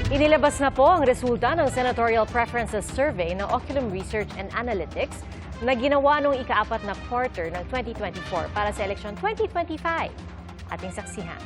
Inilabas na po ang resulta ng Senatorial Preferences Survey ng Oculum Research and Analytics na ginawa noong ika-4 na quarter ng 2024 para sa eleksyon 2025. Ating saksihan.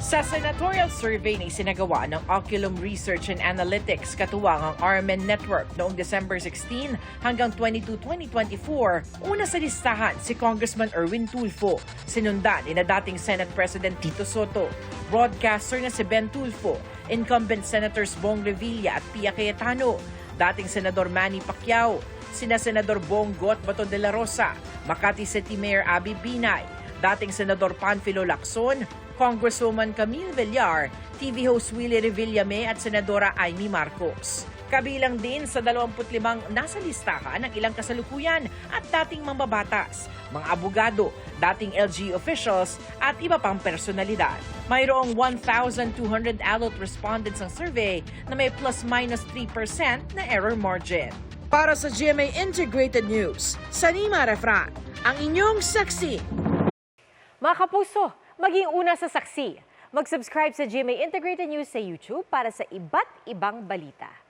Sa senatorial survey na isinagawa ng Oculum Research and Analytics katuwang ang RMN Network noong December 16 hanggang 22, 2024, una sa listahan si Congressman Erwin Tulfo, sinundan ni na dating Senate President Tito Soto, broadcaster na si Ben Tulfo, incumbent Senators Bong Revilla at Pia Cayetano, dating Senador Manny Pacquiao, sina Senador Bong Got Baton de la Rosa, Makati City Mayor Abby Binay, dating Senador Panfilo Lacson, Congresswoman Camille Villar, TV host Willie Revillame at Senadora Amy Marcos. Kabilang din sa 25 nasa listahan ng ilang kasalukuyan at dating mambabatas, mga abogado, dating LG officials at iba pang personalidad. Mayroong 1,200 adult respondents ang survey na may plus-minus 3% na error margin. Para sa GMA Integrated News, Sanima Refran, ang inyong saksi. Mga kapuso, maging una sa saksi. Mag-subscribe sa GMA Integrated News sa YouTube para sa iba't ibang balita.